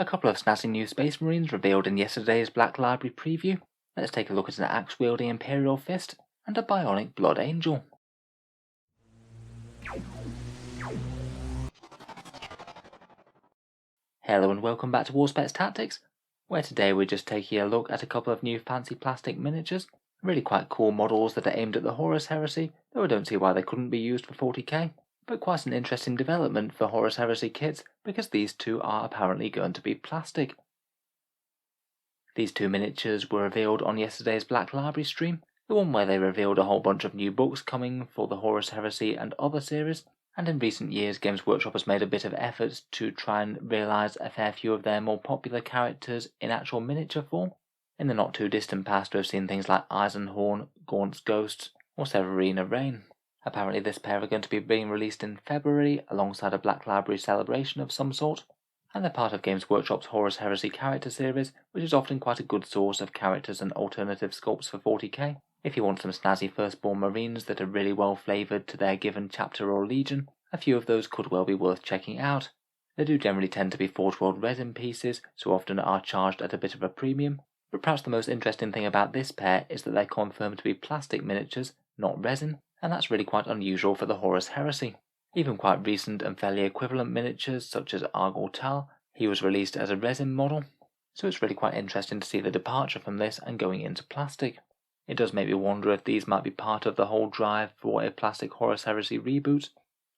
A couple of snazzy new Space Marines revealed in yesterday's Black Library preview. Let's take a look at an axe-wielding Imperial fist and a bionic Blood Angel. Hello and welcome back to Warspets Tactics, where today we're just taking a look at a couple of new fancy plastic miniatures. Really quite cool models that are aimed at the Horus Heresy, though I don't see why they couldn't be used for 40k. But quite an interesting development for Horus Heresy kits, because these two are apparently going to be plastic. These two miniatures were revealed on yesterday's Black Library stream, the one where they revealed a whole bunch of new books coming for the Horus Heresy and other series, and in recent years Games Workshop has made a bit of effort to try and realise a fair few of their more popular characters in actual miniature form. In the not too distant past we've seen things like Eisenhorn, Gaunt's Ghosts, or Zephon Renn. Apparently this pair are going to be being released in February alongside a Black Library celebration of some sort, and they're part of Games Workshop's Horus Heresy character series, which is often quite a good source of characters and alternative sculpts for 40k. If you want some snazzy firstborn marines that are really well flavoured to their given chapter or legion, a few of those could well be worth checking out. They do generally tend to be Forge World resin pieces, so often are charged at a bit of a premium, but perhaps the most interesting thing about this pair is that they're confirmed to be plastic miniatures, not resin, and that's really quite unusual for the Horus Heresy. Even quite recent and fairly equivalent miniatures such as Argol Tal, he was released as a resin model, so it's really quite interesting to see the departure from this and going into plastic. It does make me wonder if these might be part of the whole drive for a plastic Horus Heresy reboot.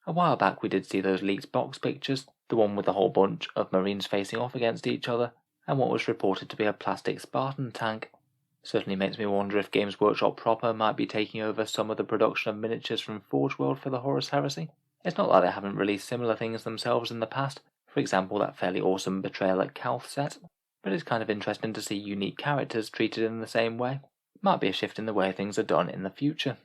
A while back we did see those leaked box pictures, the one with a whole bunch of marines facing off against each other, and what was reported to be a plastic Spartan tank. Certainly makes me wonder if Games Workshop proper might be taking over some of the production of miniatures from Forge World for the Horus Heresy. It's not like they haven't released similar things themselves in the past, for example that fairly awesome Betrayal at Calth set, but it's kind of interesting to see unique characters treated in the same way. Might be a shift in the way things are done in the future.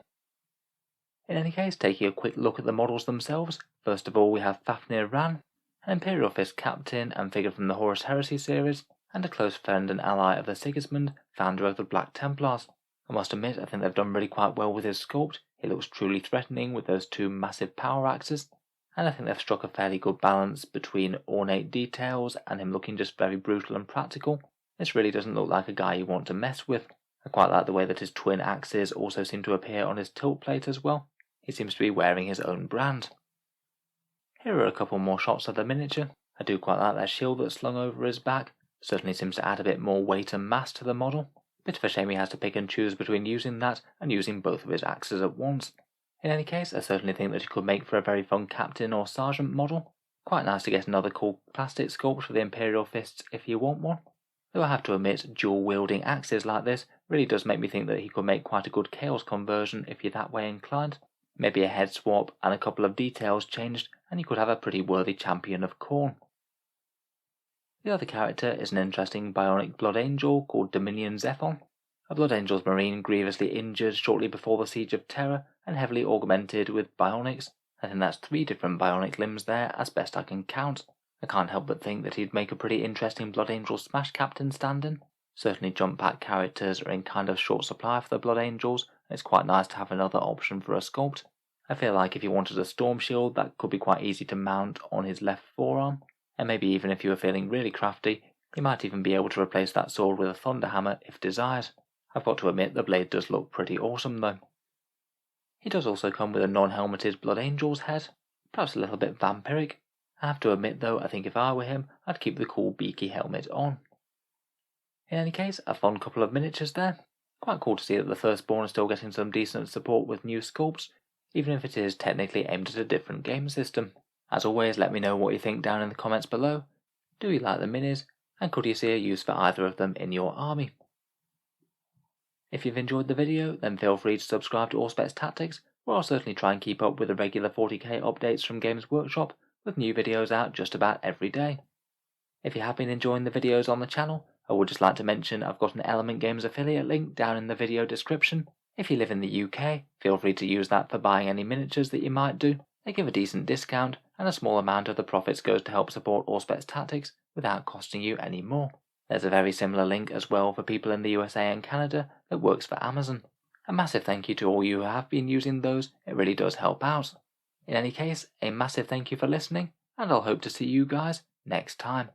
In any case, taking a quick look at the models themselves, first of all we have Fafnir Renn, an Imperial Fist captain and figure from the Horus Heresy series, and a close friend and ally of the Sigismund, founder of the Black Templars. I must admit I think they've done really quite well with his sculpt. He looks truly threatening with those two massive power axes, and I think they've struck a fairly good balance between ornate details and him looking just very brutal and practical. This really doesn't look like a guy you want to mess with. I quite like the way that his twin axes also seem to appear on his tilt plate as well. He seems to be wearing his own brand. Here are a couple more shots of the miniature. I do quite like that shield that's slung over his back. Certainly seems to add a bit more weight and mass to the model. Bit of a shame he has to pick and choose between using that and using both of his axes at once. In any case, I certainly think that he could make for a very fun captain or sergeant model. Quite nice to get another cool plastic sculpt for the Imperial fists if you want one. Though I have to admit, dual-wielding axes like this really does make me think that he could make quite a good Chaos conversion if you're that way inclined. Maybe a head swap and a couple of details changed, and you could have a pretty worthy champion of Khorne. The other character is an interesting bionic Blood Angel called Dominion Zephon. A Blood Angel's marine grievously injured shortly before the Siege of Terror and heavily augmented with bionics. I think that's 3 different bionic limbs there as best I can count. I can't help but think that he'd make a pretty interesting Blood Angel Smash Captain stand-in. Certainly jump pack characters are in kind of short supply for the Blood Angels, and it's quite nice to have another option for a sculpt. I feel like if you wanted a Storm Shield that could be quite easy to mount on his left forearm, and maybe even if you were feeling really crafty, you might even be able to replace that sword with a Thunder Hammer if desired. I've got to admit the blade does look pretty awesome though. He does also come with a non-helmeted Blood Angel's head, perhaps a little bit vampiric. I have to admit though, I think if I were him, I'd keep the cool beaky helmet on. In any case, a fun couple of miniatures there. Quite cool to see that the Firstborn is still getting some decent support with new sculpts, even if it is technically aimed at a different game system. As always, let me know what you think down in the comments below. Do you like the minis, and could you see a use for either of them in your army? If you've enjoyed the video, then feel free to subscribe to Warspets Tactics, where I'll certainly try and keep up with the regular 40k updates from Games Workshop, with new videos out just about every day. If you have been enjoying the videos on the channel, I would just like to mention I've got an Element Games affiliate link down in the video description. If you live in the UK, feel free to use that for buying any miniatures that you might do. They give a decent discount, and a small amount of the profits goes to help support Warspets Tactics without costing you any more. There's a very similar link as well for people in the USA and Canada that works for Amazon. A massive thank you to all you who have been using those, it really does help out. In any case, a massive thank you for listening, and I'll hope to see you guys next time.